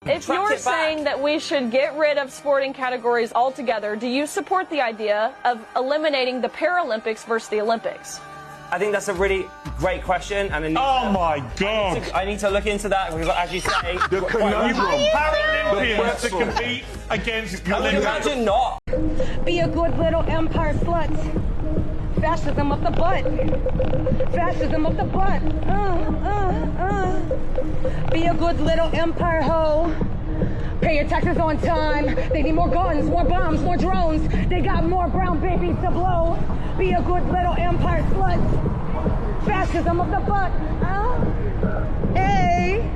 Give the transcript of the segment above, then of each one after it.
If you're saying that we should get rid of sporting categories altogether, do you support the idea of eliminating the Paralympics versus the Olympics? I think that's a really great question, and my God! I need to look into that because, as you say, the conundrum. Paralympians to compete against Olympics. Imagine not. Be a good little empire slut. Fascism up the butt. Fascism up the butt. Be a good little empire hoe. Pay your taxes on time. They need more guns, more bombs, more drones. They got more brown babies to blow. Be a good little empire slut. Fascism up the butt. Hey.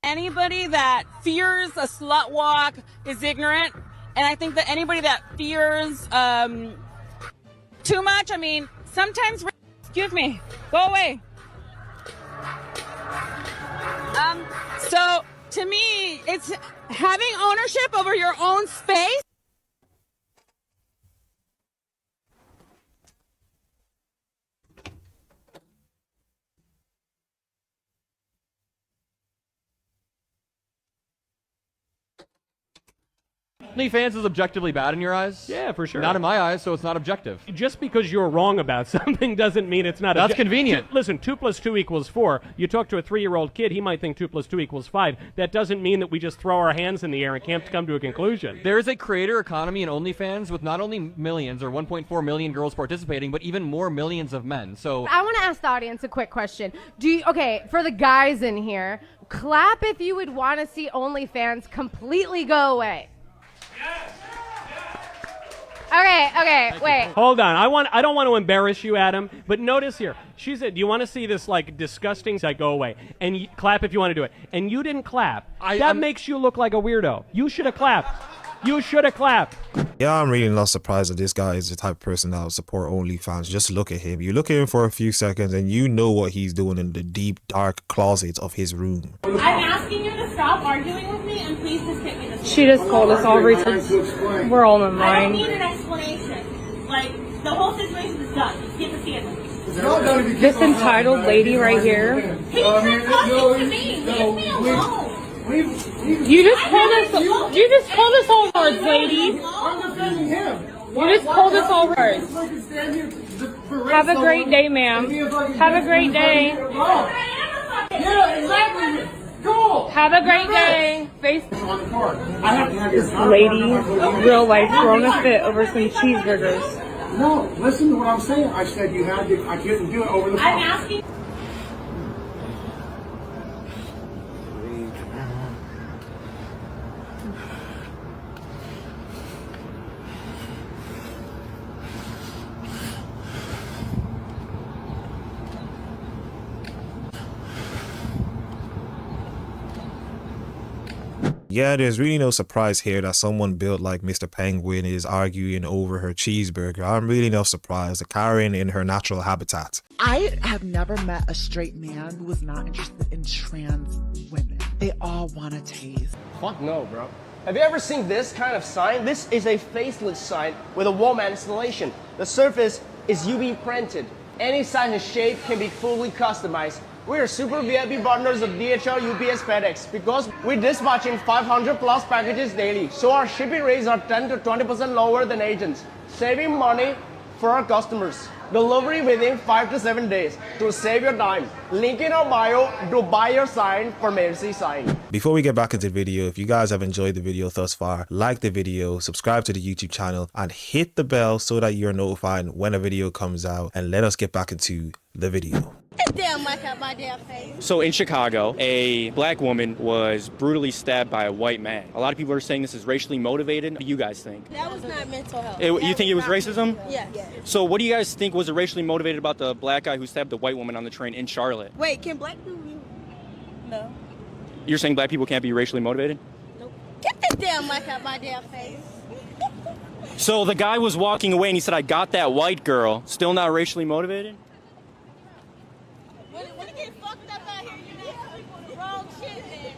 Anybody that fears a slut walk is ignorant, and I think that anybody that fears too much, I mean, sometimes, excuse me, go away. So to me, it's having ownership over your own space. OnlyFans is objectively bad in your eyes? Yeah, for sure. Not in my eyes, so it's not objective. Just because you're wrong about something doesn't mean it's not That's convenient. Listen, 2 + 2 = 4. You talk to a 3-year-old kid, he might think 2 + 2 = 5. That doesn't mean that we just throw our hands in the air and can't come to a conclusion. There is a creator economy in OnlyFans with not only millions or 1.4 million girls participating, but even more millions of men. So I want to ask the audience a quick question. Okay, for the guys in here, clap if you would want to see OnlyFans completely go away. Okay, wait. Hold on. I don't want to embarrass you, Adam, but notice here. She said, do you want to see this, like, disgusting side go away? And clap if you want to do it. And you didn't clap. That makes you look like a weirdo. You should have clapped. You should have clapped. Yeah, I'm really not surprised that this guy is the type of person that will support OnlyFans. Just look at him. You look at him for a few seconds and you know what he's doing in the deep, dark closets of his room. I'm asking you to stop arguing with me and please just take me to She just told us all reasons. We're all in I line. don't need an explanation. Like, the whole situation is done. Just get to see it. This entitled lady right here. He's not talking to me. Leave me alone. You just told us all words, lady. I'm defending him. You just told us all words. Have a great day, ma'am. Have a great day. Yeah, exactly. Go. Have a great day. This Lady, real life, throwing a fit over some cheeseburgers. No, listen to what I'm saying. I said you had to. I couldn't do it over the phone. I'm asking. Yeah, there's really no surprise here that someone built like Mr. Penguin is arguing over her cheeseburger. I'm really not surprised. Karen in her natural habitat. I have never met a straight man who was not interested in trans women. They all want to taste. Fuck no, bro. Have you ever seen this kind of sign? This is a faceless sign with a woman installation. The surface is UV printed. Any size and shape can be fully customized. We are super VIP partners of DHL, UPS, FedEx because we're dispatching 500 plus packages daily. So our shipping rates are 10 to 20% lower than agents, saving money for our customers. Delivery within 5 to 7 days to save your time. Link in our bio to buy your sign for Mercy Sign. Before we get back into the video, if you guys have enjoyed the video thus far, like the video, subscribe to the YouTube channel, and hit the bell so that you're notified when a video comes out. And let us get back into the video. Damn mic out my damn face. So in Chicago, a black woman was brutally stabbed by a white man. A lot of people are saying this is racially motivated. What do you guys think? That was not mental health. You think it was racism? Yes. So what do you guys think was racially motivated about the black guy who stabbed the white woman on the train in Charlotte? Wait, can black people be... No. You're saying black people can't be racially motivated? Nope. Get this damn mic out my damn face. So the guy was walking away and he said, I got that white girl. Still not racially motivated? When it get fucked up out here, you know, wrong shit, man.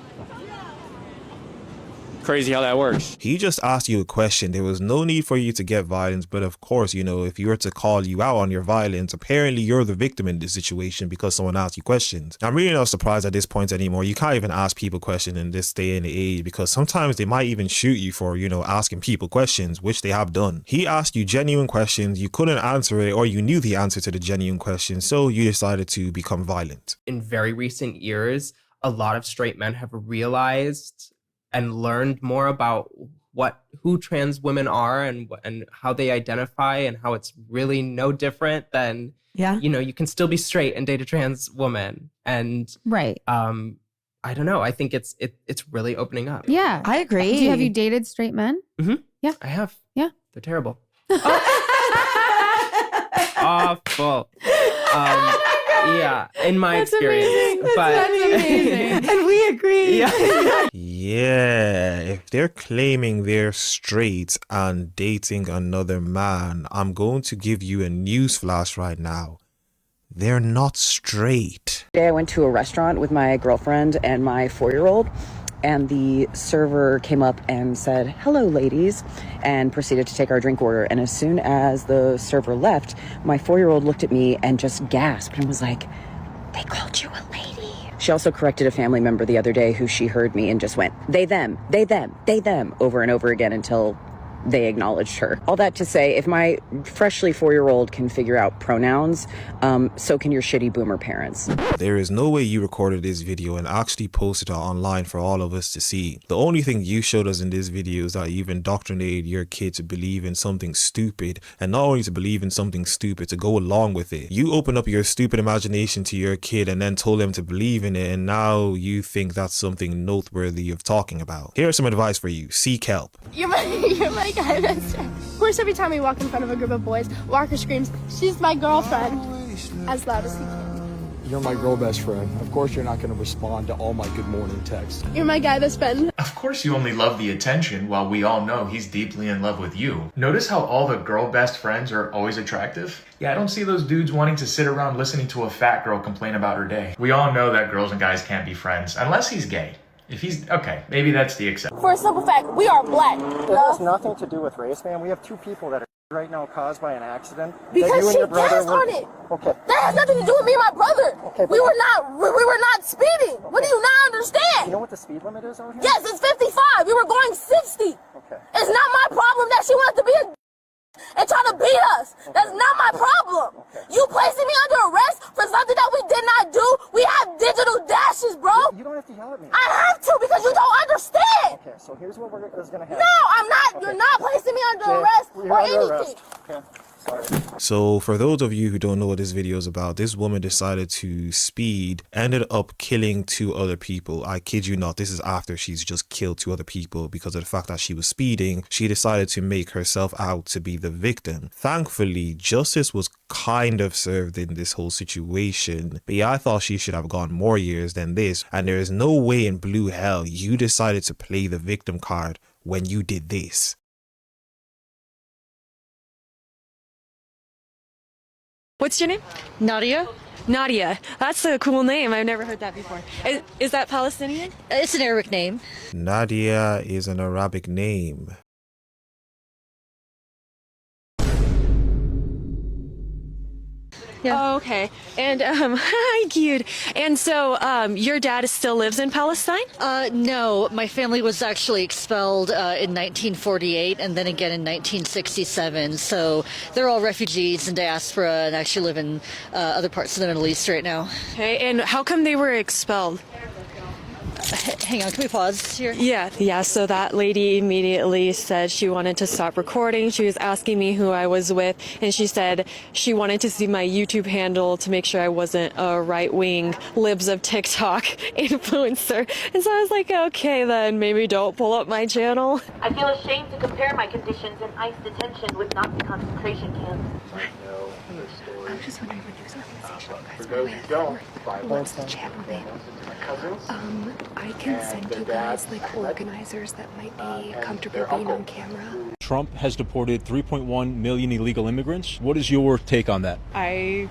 crazy how that works. He just asked you a question. There was no need for you to get violence, but of course, you know, if you were to call you out on your violence, apparently you're the victim in this situation because someone asked you questions. I'm really not surprised at this point anymore. You can't even ask people questions in this day and age because sometimes they might even shoot you for, you know, asking people questions, which they have done. He asked you genuine questions, you couldn't answer it, or you knew the answer to the genuine question, so you decided to become violent. In very recent years, a lot of straight men have realized and learned more about who trans women are and how they identify, and how it's really no different than, you know, you can still be straight and date a trans woman. And right. I don't know. I think it's really opening up. Yeah, I agree. Have you dated straight men? Mm-hmm. Yeah, I have. Yeah, they're terrible. Awful. Yeah, in my experience. That's amazing. And we agree. Yeah, if they're claiming they're straight and dating another man, I'm going to give you a news flash right now. They're not straight. Today I went to a restaurant with my girlfriend and my 4-year-old, and the server came up and said, "Hello, ladies," and proceeded to take our drink order. And as soon as the server left, my 4-year-old looked at me and just gasped and was like, "They called you a lady." She also corrected a family member the other day who she heard me and just went, "They, them, they, them, they, them," over and over again until they acknowledged her. All that to say, if my freshly 4-year-old can figure out pronouns, so can your shitty boomer parents. There is no way you recorded this video and actually posted it online for all of us to see. The only thing you showed us in this video is that you've indoctrinated your kid to believe in something stupid, and not only to believe in something stupid, to go along with it. You open up your stupid imagination to your kid and then told them to believe in it, and now you think that's something noteworthy of talking about. Here's some advice for you. Seek help. You're my guy best friend. Of course, every time we walk in front of a group of boys, Walker screams, "She's my girlfriend," as loud as he can. You're my girl best friend. Of course you're not going to respond to all my good morning texts. You're my guy best friend. Of course you only love the attention, while we all know he's deeply in love with you. Notice how all the girl best friends are always attractive? Yeah, I don't see those dudes wanting to sit around listening to a fat girl complain about her day. We all know that girls and guys can't be friends, unless he's gay. If he's, okay, maybe that's the exception. For a simple fact, we are black. It has nothing to do with race, man. We have 2 people that are right now caused by an accident. Because she danced on it. Okay. That has nothing to do with me and my brother. Okay, we were not speeding. Okay. What do you not understand? You know what the speed limit is out here? Yes, it's 55. We were going 60. Okay. It's not my problem that she wanted to be a and trying to beat us. Okay. That's not my problem. Okay. You placing me under arrest for something that we did not do? We have digital dashes, bro. You don't have to yell at me. I have to because you don't understand. Okay, so here's what is going to happen. No, I'm not. Okay. You're not placing me under arrest or anything. Arrest. Okay. Sorry. So for those of you who don't know what this video is about, this woman decided to speed, ended up killing 2 other people. I kid you not, this is after she's just killed 2 other people because of the fact that she was speeding. She decided to make herself out to be the victim. Thankfully, justice was kind of served in this whole situation. But yeah, I thought she should have gone more years than this, and there is no way in blue hell you decided to play the victim card when you did this. What's your name? Nadia. Nadia. That's a cool name. I've never heard that before. Is that Palestinian? It's an Arabic name. Nadia is an Arabic name. Yeah. Oh, okay. And hi, cute. And so your dad still lives in Palestine? No, my family was actually expelled in 1948 and then again in 1967. So they're all refugees in diaspora and actually live in other parts of the Middle East right now. Okay. And how come they were expelled? Hang on, can we pause here? Yeah, so that lady immediately said she wanted to stop recording. She was asking me who I was with, and she said she wanted to see my YouTube handle to make sure I wasn't a right-wing libs of TikTok influencer. And so I was like, okay, then maybe don't pull up my channel. I feel ashamed to compare my conditions in ICE detention with Nazi concentration camps. I was just wondering what news organization you guys were with. What's the channel name? I can send you guys like organizers that might be comfortable being on camera. Trump has deported 3.1 million illegal immigrants. What is your take on that? I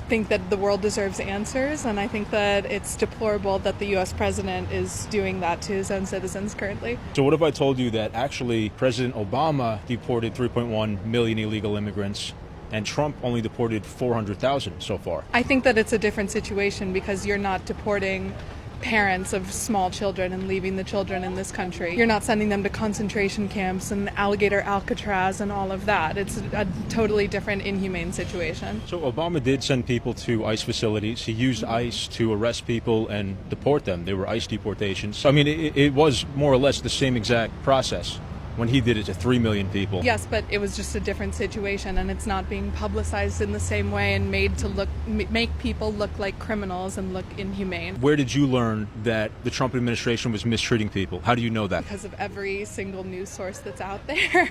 think that the world deserves answers, and I think that it's deplorable that the U.S. president is doing that to his own citizens currently. So what if I told you that actually President Obama deported 3.1 million illegal immigrants and Trump only deported 400,000 so far? I think that it's a different situation because you're not deporting parents of small children and leaving the children in this country. You're not sending them to concentration camps and alligator Alcatraz and all of that. It's a totally different, inhumane situation. So Obama did send people to ICE facilities. He used ICE to arrest people and deport them. They were ICE deportations. I mean, it was more or less the same exact process when he did it to 3 million people. Yes, but it was just a different situation, and it's not being publicized in the same way and made to make people look like criminals and look inhumane. Where did you learn that the Trump administration was mistreating people? How do you know that? Because of every single news source that's out there.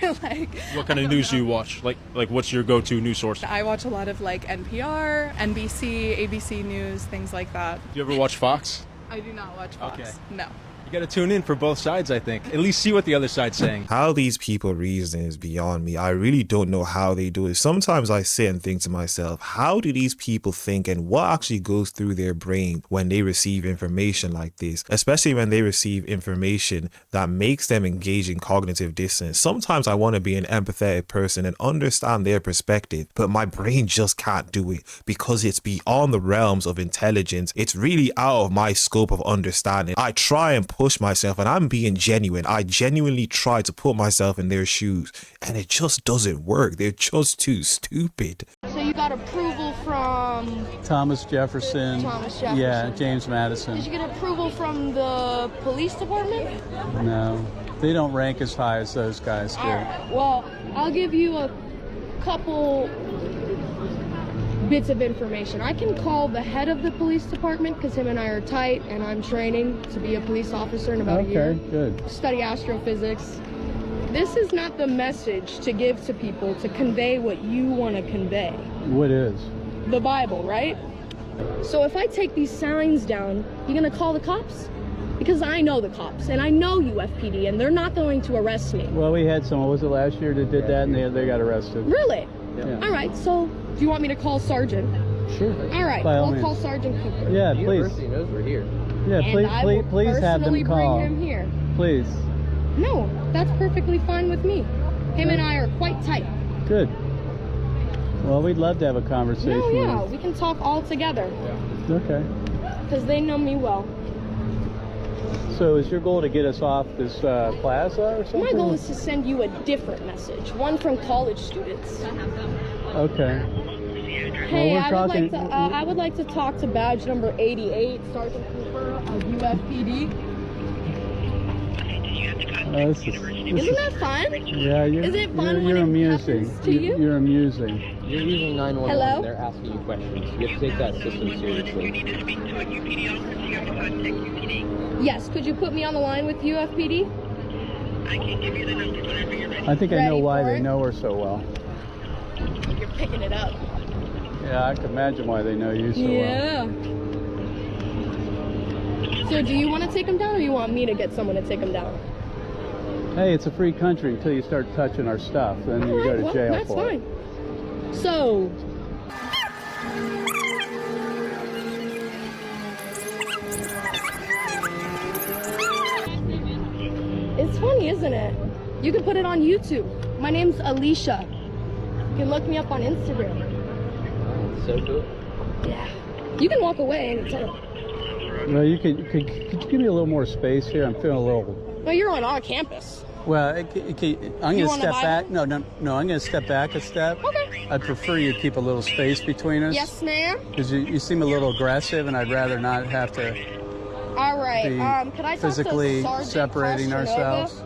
What kind of news do you watch? Like what's your go-to news source? I watch a lot of NPR, NBC, ABC News, things like that. Do you ever watch Fox? I do not watch Fox. Okay. No. You got to tune in for both sides, I think. At least see what the other side's saying. How these people reason is beyond me. I really don't know how they do it. Sometimes I sit and think to myself, how do these people think and what actually goes through their brain when they receive information like this? Especially when they receive information that makes them engage in cognitive dissonance. Sometimes I want to be an empathetic person and understand their perspective, but my brain just can't do it because it's beyond the realms of intelligence. It's really out of my scope of understanding. I try and push myself, and I'm being genuine. I genuinely try to put myself in their shoes, and it just doesn't work. They're just too stupid. So you got approval from Thomas Jefferson. Yeah, James Madison. Did you get approval from the police department? No, they don't rank as high as those guys do. All right. Well, I'll give you a couple bits of information. I can call the head of the police department because him and I are tight, and I'm training to be a police officer in about a year. Okay, good. Study astrophysics. This is not the message to give to people to convey what you want to convey. What is? The Bible, right? So if I take these signs down, you gonna call the cops? Because I know the cops, and I know UFPD, and they're not going to arrest me. Well, we had someone, was it last year, that did that, and they got arrested. Really? Yeah. All right, so do you want me to call Sergeant? Sure. All right, I'll call Sergeant Cooper. Yeah, The please. university knows we're here. Yeah, And please have them call. bring him here. Please. No, that's perfectly fine with me. Him and I are quite tight. Good. Well, we'd love to have a conversation. No, yeah, with we can talk all together. you. Okay. Because they know me well. So is your goal to get us off this plaza or something? My goal is to send you a different message, one from college students. Okay. Hey, Well, I would like to talk to badge number 88, Sergeant Cooper of UFPD. Isn't that fun? Yeah, Is it fun you're when it amusing. happens to you? You're amusing. You're using 911 Hello? and they're asking you questions. You have to take that system seriously. Yes, could you put me on the line with UFPD? I think I know Ready why for they it? know her so well. You're picking it up. Yeah, I can imagine why they know you so well. Yeah. So do you want to take him down, or you want me to get someone to take him down? Hey, it's a free country until you start touching our stuff. Then you go to Well, jail that's for fine. it. So, it's funny, isn't it? You can put it on YouTube. My name's Alicia. You can look me up on Instagram. So cool. Yeah. You can walk away anytime. Well, could you give me a little more space here? I'm feeling a little. No, you're on our campus. Well, I'm going to want a step Bible? back. No, I'm going to step back a step. Okay. I'd prefer you to keep a little space between us. Yes, ma'am. Because you seem a little aggressive, and I'd rather not have to All right. be Could I talk physically to Sergeant separating Castronova? ourselves.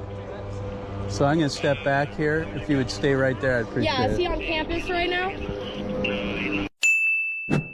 So I'm going to step back here. If you would stay right there, I'd appreciate Yeah, is it. he on campus right now?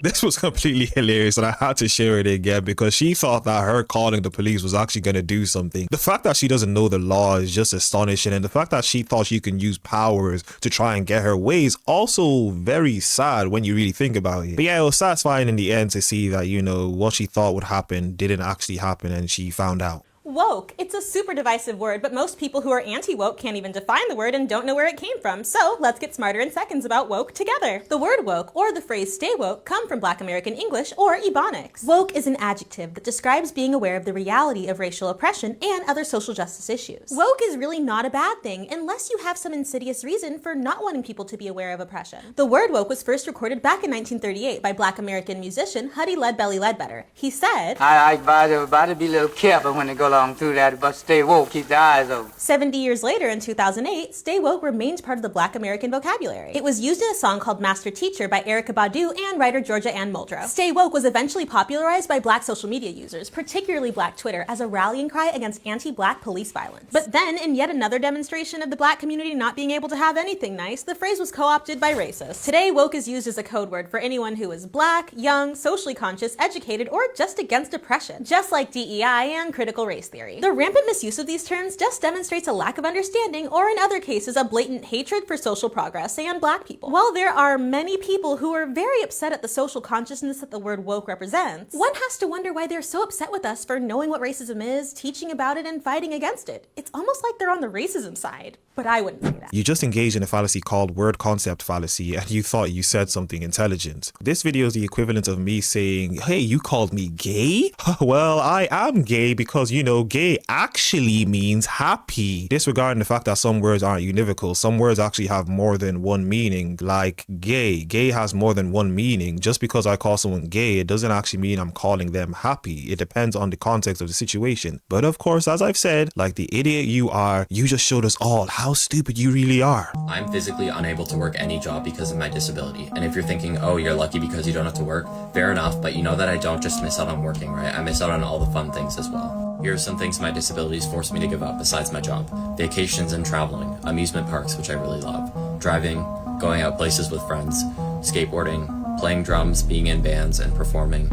This was completely hilarious, and I had to share it again because she thought that her calling the police was actually going to do something. The fact that she doesn't know the law is just astonishing, and the fact that she thought she can use powers to try and get her way is also very sad when you really think about it. But yeah, it was satisfying in the end to see that, you know, what she thought would happen didn't actually happen, and she found out. Woke. It's a super divisive word, but most people who are anti-woke can't even define the word and don't know where it came from. So let's get smarter in seconds about woke together. The word woke, or the phrase stay woke, come from Black American English or Ebonics. Woke is an adjective that describes being aware of the reality of racial oppression and other social justice issues. Woke is really not a bad thing unless you have some insidious reason for not wanting people to be aware of oppression. The word woke was first recorded back in 1938 by Black American musician Huddy Leadbelly Ledbetter. He said, I advise everybody to be a little careful when they go along through that, but stay woke, keep their eyes open. 70 years later, in 2008, stay woke remained part of the Black American vocabulary. It was used in a song called Master Teacher by Erykah Badu and writer Georgia Ann Muldrow. Stay woke was eventually popularized by Black social media users, particularly Black Twitter, as a rallying cry against anti-Black police violence. But then, in yet another demonstration of the Black community not being able to have anything nice, the phrase was co-opted by racists. Today, woke is used as a code word for anyone who is Black, young, socially conscious, educated, or just against oppression, just like DEI and critical race theory. The rampant misuse of these terms just demonstrates a lack of understanding, or in other cases, a blatant hatred for social progress and Black people. While there are many people who are very upset at the social consciousness that the word woke represents, one has to wonder why they're so upset with us for knowing what racism is, teaching about it, and fighting against it. It's almost like they're on the racism side, but I wouldn't say that. You just engaged in a fallacy called word concept fallacy, and you thought you said something intelligent. This video is the equivalent of me saying, hey, you called me gay? Well, I am gay because, you know, gay actually means happy. Disregarding the fact that some words aren't univocal, some words actually have more than one meaning, like gay. Gay has more than one meaning. Just because I call someone gay, it doesn't actually mean I'm calling them happy. It depends on the context of the situation. But of course, as I've said, like the idiot you are, you just showed us all how stupid you really are. I'm physically unable to work any job because of my disability. And if you're thinking, oh, you're lucky because you don't have to work, fair enough, but you know that I don't just miss out on working, right? I miss out on all the fun things as well. Here are some things my disabilities forced me to give up besides my job. Vacations and traveling, amusement parks, which I really love, driving, going out places with friends, skateboarding, playing drums, being in bands and performing,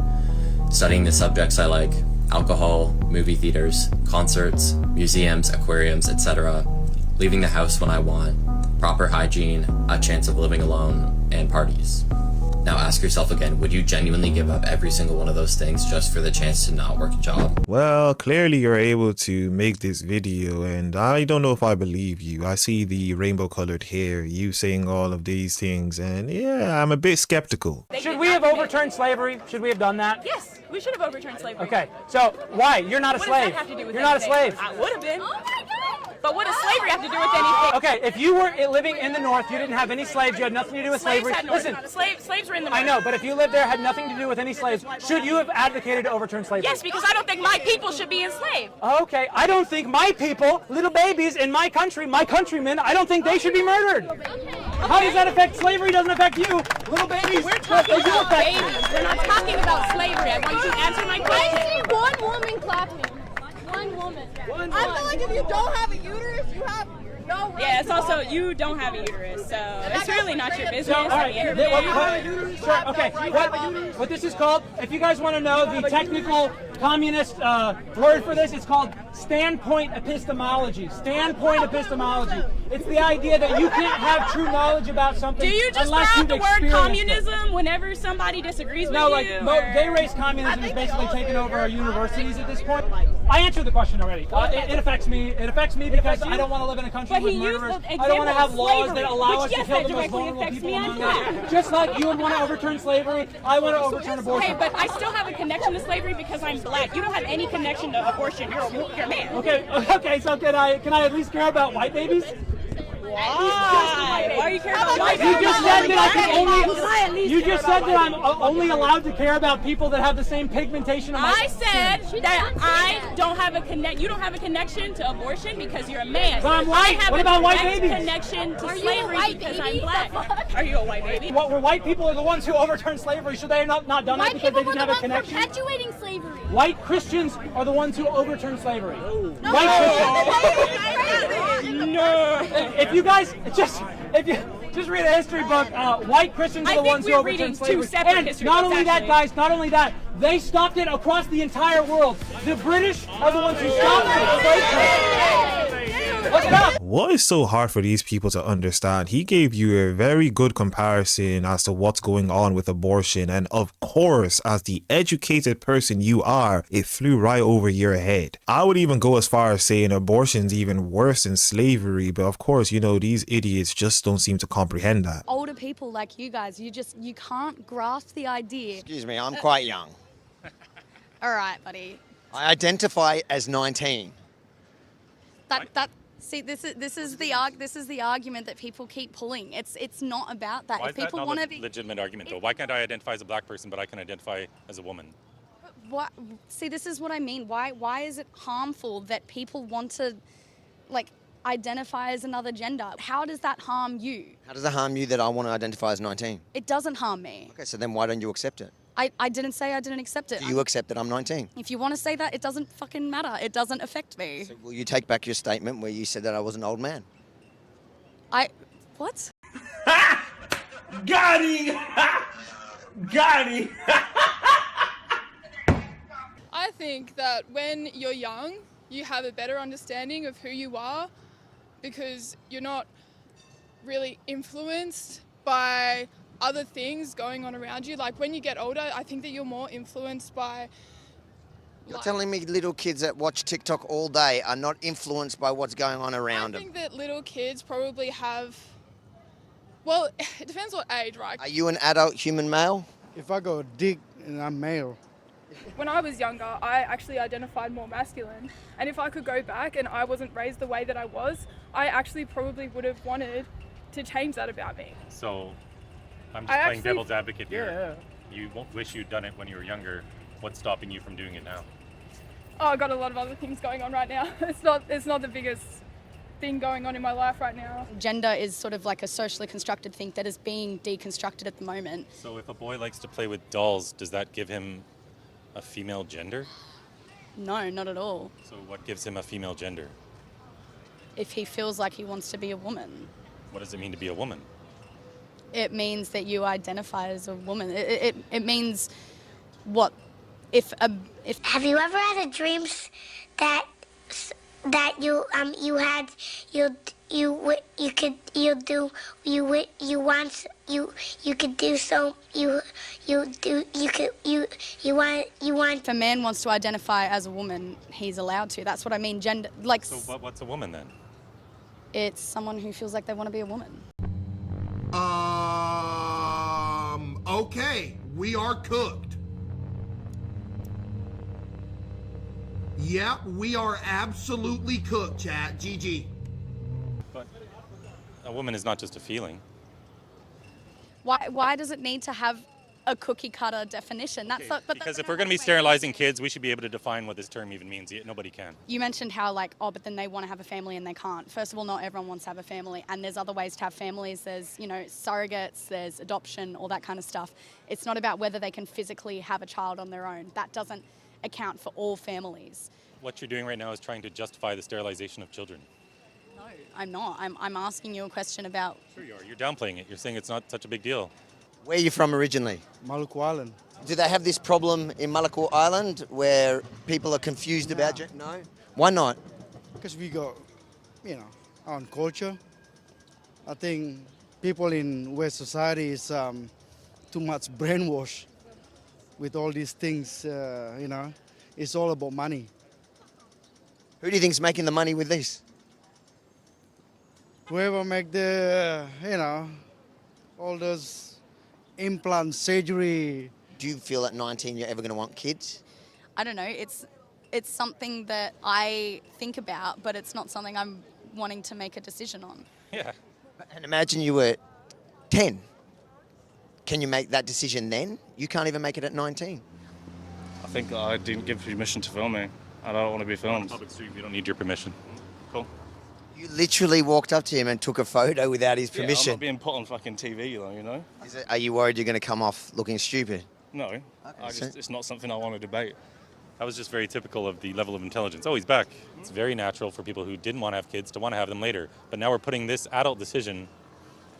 studying the subjects I like, alcohol, movie theaters, concerts, museums, aquariums, etc., leaving the house when I want, proper hygiene, a chance of living alone, and parties. Now ask yourself again, would you genuinely give up every single one of those things just for the chance to not work a job? Well, clearly you're able to make this video, and I don't know if I believe you. I see the rainbow colored hair, you saying all of these things, and yeah, I'm a bit skeptical. Should we have overturned slavery? Should we have done that? Yes, we should have overturned slavery. Okay, so why? You're not a slave. What does that have to do with You're not a slave. I would have been. Oh my God! But what does slavery have to do with anything? Okay, if you were living in the North, you didn't have any slaves, you had nothing to do with slavery. Listen, slaves were in the North. I know, but if you lived there, had nothing to do with any slaves, should you have advocated to overturn slavery? Yes, because I don't think my people should be enslaved. Okay, I don't think my people, little babies in my country, my countrymen, I don't think they should be murdered. How does that affect slavery? Doesn't affect you. Little babies. We're talking about babies. We're not talking about slavery. I want you to answer my question. I see one woman clapping. One woman. I feel like if you don't have a uterus, you have no right. Yeah, it's also, you don't have a uterus, so it's really not your business. So, all right, sure, okay, what this is called, if you guys want to know the technical communist word for this, it's called standpoint epistemology. Standpoint epistemology. It's the idea that you can't have true knowledge about something unless you've experienced it. Do you just grab the word communism whenever somebody disagrees with you? No, like gay-race communism is basically taking over our universities at this point. I answered the question already. It affects me. It affects me because I don't want to live in a country with murderers. I don't want to have laws that allow us to kill the most vulnerable people among us. Just like you would want to overturn slavery, I want to overturn abortion. Hey, but I still have a connection to slavery because I'm Black. You don't have any connection to abortion. You're a man. Okay. So can I at least care about white babies? Why? Why are you caring about white babies? You just said that I'm only allowed to care about people that have the same pigmentation of my I said that I don't have a connect. You don't have a connection to abortion because you're a man. But I'm white. What about white babies? Connection to slavery because I'm Black. Are you a white baby? Well, white people are the ones who overturned slavery. Should they have not done it because they didn't have a connection? Perpetuating slavery. White Christians are the ones who overturned slavery. No. White Christians. No. If you guys just read a history book, white Christians are the ones who overturned slavery. And not only that, guys, not only that, they stopped it across the entire world. The British are the ones who stopped it. What is so hard for these people to understand? He gave you a very good comparison as to what's going on with abortion, and of course, as the educated person you are, it flew right over your head. I would even go as far as saying abortion's even worse than slavery, but of course, you know, these idiots just don't seem to comprehend that. Older people like you guys, you can't grasp the idea. Excuse me, I'm quite young. All right, buddy. I identify as 19. See, this is the argument that people keep pulling. It's not about that. Why If is that people not want a to be legitimate argument, though? Why can't I identify as a black person, but I can identify as a woman? What? See, this is what I mean. Why is it harmful that people want to, like, identify as another gender? How does that harm you? How does it harm you that I want to identify as 19? It doesn't harm me. Okay, so then why don't you accept it? I didn't say I didn't accept it. Do you accept that I'm 19? If you want to say that, it doesn't fucking matter. It doesn't affect me. So will you take back your statement where you said that I was an old man? What? Got him! Got him! I think that when you're young, you have a better understanding of who you are because you're not really influenced by other things going on around you. Like when you get older, I think that you're more influenced by... You're telling me little kids that watch TikTok all day are not influenced by what's going on around them? I think that little kids probably have... Well, it depends what age, right? Are you an adult human male? If I go dick and I'm male. When I was younger, I actually identified more masculine. And if I could go back and I wasn't raised the way that I was, I actually probably would have wanted to change that about me. So, I'm just playing devil's advocate here. Yeah. You wish you'd done it when you were younger. What's stopping you from doing it now? Oh, I've got a lot of other things going on right now. It's not the biggest thing going on in my life right now. Gender is sort of like a socially constructed thing that is being deconstructed at the moment. So if a boy likes to play with dolls, does that give him a female gender? No, not at all. So what gives him a female gender? If he feels like he wants to be a woman. What does it mean to be a woman? It means that you identify as a woman. It means what if Have you ever had a dream that you want. If a man wants to identify as a woman, he's allowed to. That's what I mean. Gender, like. So what's a woman then? It's someone who feels like they want to be a woman. Okay, we are cooked. Yeah, we are absolutely cooked, chat. GG. But a woman is not just a feeling. Why does it need to have a cookie cutter definition? Because if we're going to be sterilizing kids, we should be able to define what this term even means. Nobody can. You mentioned how but then they want to have a family and they can't. First of all, not everyone wants to have a family, and there's other ways to have families. There's, surrogates, there's adoption, all that kind of stuff. It's not about whether they can physically have a child on their own. That doesn't account for all families. What you're doing right now is trying to justify the sterilization of children. No, I'm not. I'm asking you a question about... Sure you are. You're downplaying it. You're saying it's not such a big deal. Where are you from originally? Maluku Island. Do they have this problem in Maluku Island where people are confused about gender? No? Why not? Because we got, our own culture. I think people in West society is too much brainwashed with all these things, It's all about money. Who do you think's making the money with this? Whoever make the, all those implant surgery. Do you feel at 19 you're ever going to want kids? I don't know. It's something that I think about, but it's not something I'm wanting to make a decision on. Yeah. And imagine you were 10. Can you make that decision then? You can't even make it at 19. I think I didn't give permission to film me. I don't want to be filmed. On public street, we don't need your permission. Cool. You literally walked up to him and took a photo without his permission. I'm not being put on fucking TV, Are you worried you're going to come off looking stupid? No. It's not something I want to debate. That was just very typical of the level of intelligence. Oh, he's back. It's very natural for people who didn't want to have kids to want to have them later. But now we're putting this adult decision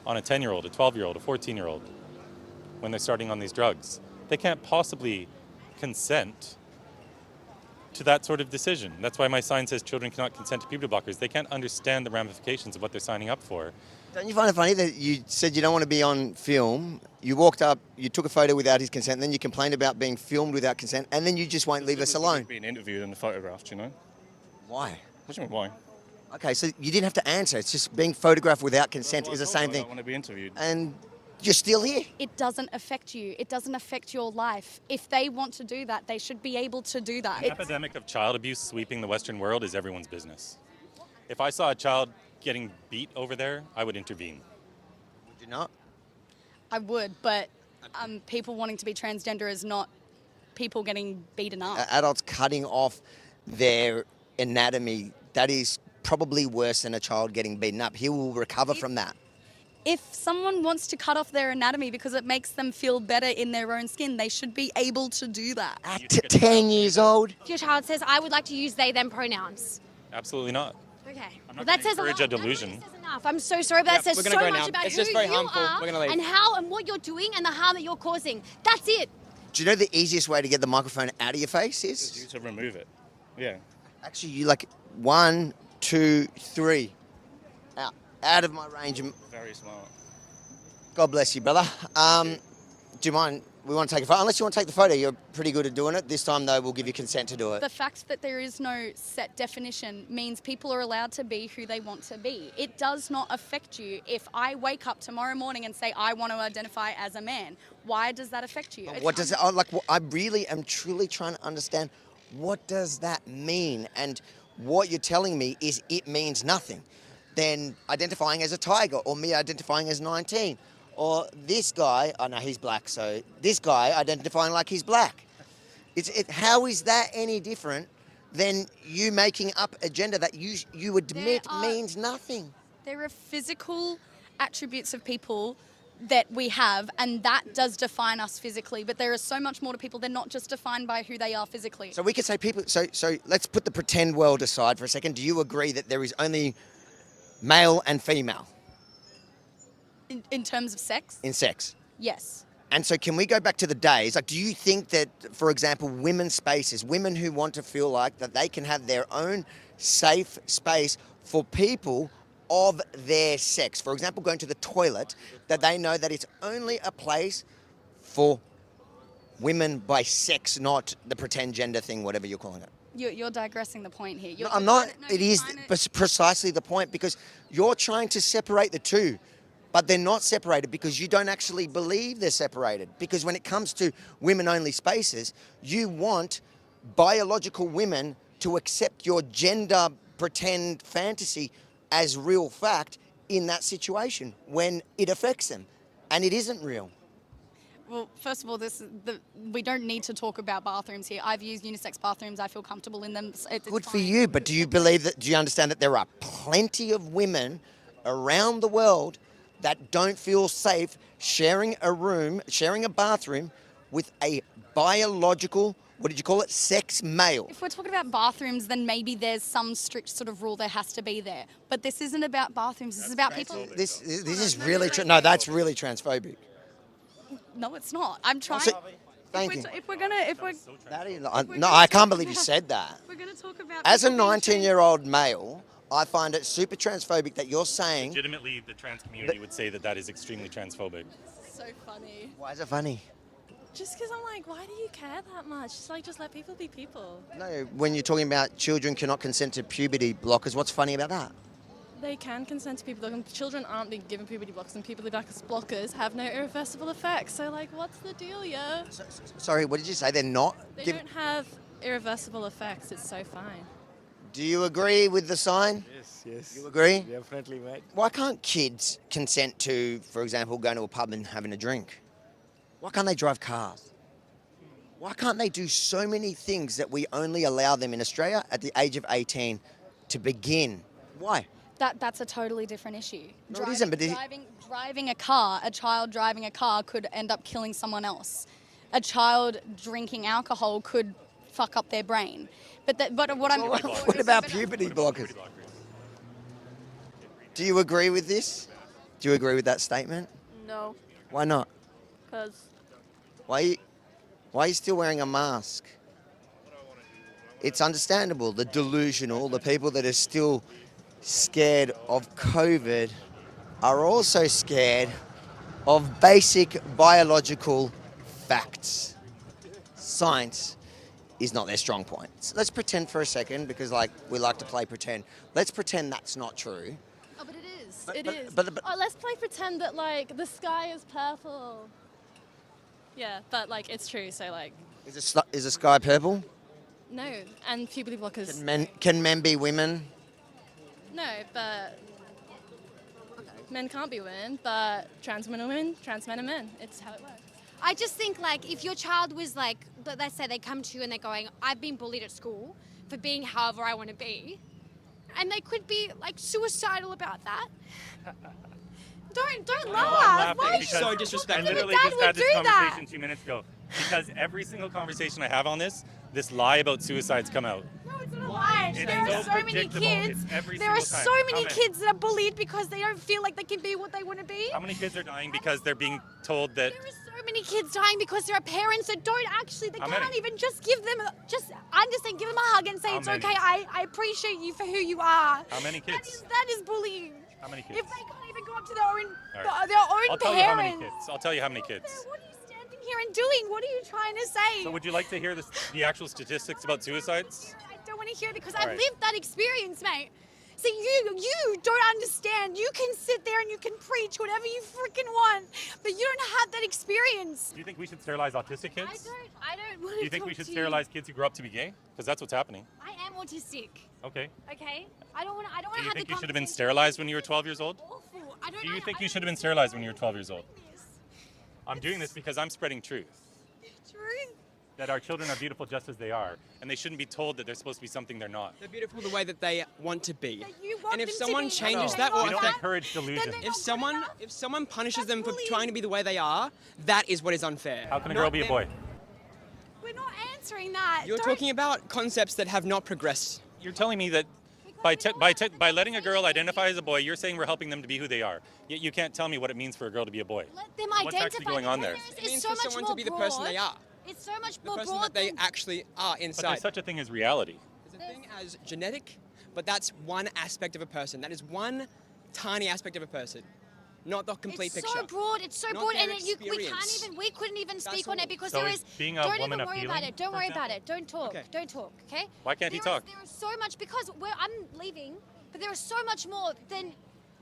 on a 10-year-old, a 12-year-old, a 14-year-old when they're starting on these drugs. They can't possibly consent to that sort of decision. That's why my sign says children cannot consent to puberty blockers. They can't understand the ramifications of what they're signing up for. Don't you find it funny that you said you don't want to be on film, you walked up, you took a photo without his consent, and then you complained about being filmed without consent, and then you just won't leave us alone? Being interviewed and photographed, you know? Why? What do you mean, why? Okay, so you didn't have to answer. It's just being photographed without consent is the same thing. I want to be interviewed. And you're still here. It doesn't affect you. It doesn't affect your life. If they want to do that, they should be able to do that. The epidemic of child abuse sweeping the Western world is everyone's business. If I saw a child getting beat over there, I would intervene. Would you not? I would, but people wanting to be transgender is not people getting beaten up. Adults cutting off their anatomy, that is probably worse than a child getting beaten up. He will recover from that. If someone wants to cut off their anatomy because it makes them feel better in their own skin, they should be able to do that. At 10 years old? If your child says, I would like to use they, them pronouns. Absolutely not. Okay. I'm Well, not that going says to a encourage lot. a delusion. That says enough. I'm so sorry, but that says we're so gonna go much now. about It's who just very you harmful. are We're gonna leave. and how and what you're doing and the harm that you're causing. That's it. Do you know the easiest way to get the microphone out of your face is? You to remove it. Yeah. Actually, you like 1, 2, 3. Out of my range. Very smart. God bless you, brother. Do you mind? We want to take a photo. Unless you want to take the photo, you're pretty good at doing it. This time, though, we'll give you consent to do it. The fact that there is no set definition means people are allowed to be who they want to be. It does not affect you if I wake up tomorrow morning and say I want to identify as a man. Why does that affect you? What does it, I really am truly trying to understand, what does that mean? And what you're telling me is it means nothing. Then identifying as a tiger, or me identifying as 19, or this guy, oh no, he's black, so this guy identifying like he's black. How is that any different than you making up a gender that you admit means nothing? There are physical attributes of people that we have, and that does define us physically, but there is so much more to people. They're not just defined by who they are physically. So we could say people, so let's put the pretend world aside for a second. Do you agree that there is only male and female? In terms of sex? In sex? Yes. And so can we go back to the days, like, do you think that, for example, women's spaces, women who want to feel like that they can have their own safe space for people of their sex, for example, going to the toilet, that they know that it's only a place for women by sex, not the pretend gender thing, whatever you're calling it? You're digressing the point here. No, I'm not. It is precisely the point, because you're trying to separate the two, but they're not separated because you don't actually believe they're separated. Because when it comes to women-only spaces, you want biological women to accept your gender pretend fantasy as real fact in that situation when it affects them, and it isn't real. Well, first of all, we don't need to talk about bathrooms here. I've used unisex bathrooms. I feel comfortable in them. It's Good fine. for you, but do you believe that? Do you understand that there are plenty of women around the world that don't feel safe sharing a room, sharing a bathroom with a biological, what did you call it, sex male? If we're talking about bathrooms, then maybe there's some strict sort of rule there has to be there. But this isn't about bathrooms. This is about people. This is really no, that's really transphobic. No, it's not. I'm trying. Thank you. No, I can't believe you said that. We're going to talk about. As a 19-year-old male, I find it super transphobic that you're saying. Legitimately, the trans community would say that that is extremely transphobic. So funny. Why is it funny? Just because I'm like, why do you care that much? Just let people be people. No, when you're talking about children cannot consent to puberty blockers, what's funny about that? They can consent to puberty blockers. Children aren't being given puberty blockers, and puberty blockers have no irreversible effects. So, like, what's the deal, yeah? Sorry, what did you say? They're not? They don't have irreversible effects. It's so fine. Do you agree with the sign? Yes. You agree? Definitely, mate. Why can't kids consent to, for example, going to a pub and having a drink? Why can't they drive cars? Why can't they do so many things that we only allow them in Australia at the age of 18 to begin? Why? That's a totally different issue. No, it isn't, but driving a car, a child driving a car could end up killing someone else. A child drinking alcohol could fuck up their brain. What about puberty blockers? Do you agree with this? Do you agree with that statement? No. Why not? Because Why are you still wearing a mask? it's understandable. The delusional, the people that are still scared of COVID are also scared of basic biological facts. Science is not their strong point. So let's pretend for a second, because like we like to play pretend. Let's pretend that's not true. Oh, but it is. It is. But oh, let's play pretend that like the sky is purple. Yeah, but like it's true. So like. Is the sky purple? No, and puberty blockers. Can men be women? No, but men can't be women, but trans women are women, trans men are men. It's how it works. I just think, like, if your child was like, let's say they come to you and they're going, I've been bullied at school for being however I want to be, and they could be like suicidal about that. Don't laugh. Why are you so disrespectful? I literally just had this conversation 2 minutes ago. Because every single conversation I have on this lie about suicides come out. No, it's not a lie. There are so many kids. There are so many kids that are bullied because they don't feel like they can be what they want to be. How many kids are dying because they're being told that? There are so many kids dying because there are parents that don't actually, they How can't many? even just give them, I'm just saying, give them a hug and say, How it's many? okay, I appreciate you for who you are. How many kids? That is bullying. How many kids? If they can't even go up to their own, All right. their own I'll tell you how many parents. kids. I'll tell you how many kids. What are you standing here and doing? What are you trying to say? So would you like to hear the actual statistics about suicides? I don't want to hear it because All I've right. lived that experience, mate. See, you don't understand. You can sit there and you can preach whatever you freaking want, but you don't have that experience. Do you think we should sterilize autistic kids? I don't want to. Do you think we should sterilize kids who grow up to be gay? Because that's what's happening. I am autistic. Okay. Okay. I don't want to. I don't want Do to you have think the you should have been sterilized when you were 12 years old? Awful. I don't. Do you think you should have been sterilized when you were 12 years old? I'm doing this because I'm spreading truth. Truth. That our children are beautiful just as they are, and they shouldn't be told that they're supposed to be something they're not. They're beautiful the way that they want to be. And if them to someone be. changes No, that, or we don't encourage delusion. if someone punishes them for trying to be the way they are, that is what is unfair. How can a girl be a boy? We're not answering that. You're talking about concepts that have not progressed. You're telling me that by letting a girl identify as a boy, you're saying we're helping them to be who they are. Yet you can't tell me what it means for a girl to be a boy. Let them What's identify. actually going on there? It means for someone to be the person they are. It's so much The more person broad that they than actually are But inside. there's such a thing as reality. There's a thing as genetic, but that's one aspect of a person. That is one tiny aspect of a person, not the complete it's picture. so broad. It's so Not broad, their and experience. we couldn't even speak on it because So there is is. being a Don't woman even a worry feeling, about it. Don't for worry about example? it. Don't talk. Don't talk. Okay. Why can't he talk? There is so much because I'm leaving, but there is so much more than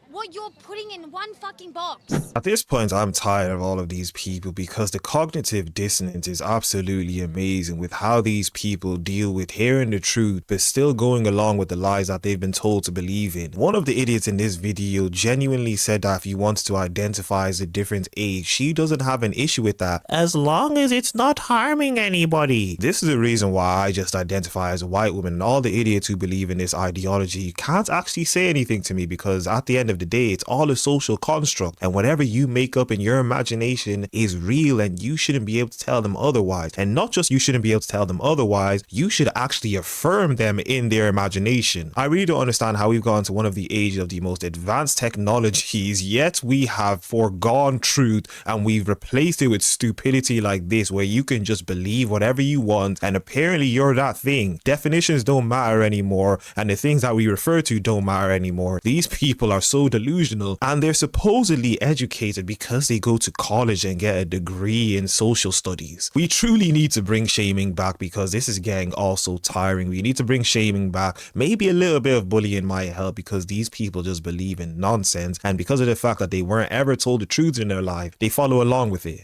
what you're putting in one fucking box. At this point, I'm tired of all of these people because the cognitive dissonance is absolutely amazing with how these people deal with hearing the truth but still going along with the lies that they've been told to believe in. One of the idiots in this video genuinely said that if he wants to identify as a different age, she doesn't have an issue with that as long as it's not harming anybody. This is the reason why I just identify as a white woman, and all the idiots who believe in this ideology can't actually say anything to me because at the end of the day, it's all a social construct, and whatever you make up in your imagination is real, and you shouldn't be able to tell them otherwise. And not just you shouldn't be able to tell them otherwise, you should actually affirm them in their imagination. I really don't understand how we've gone to one of the ages of the most advanced technologies, yet we have foregone truth and we've replaced it with stupidity like this, where you can just believe whatever you want and apparently you're that thing. Definitions don't matter anymore, and the things that we refer to don't matter anymore. These people are so delusional, and they're supposedly educated because they go to college and get a degree in social studies. We truly need to bring shaming back because this is getting also tiring. We need to bring shaming back. Maybe a little bit of bullying might help because these people just believe in nonsense, and because of the fact that they weren't ever told the truth in their life, they follow along with it.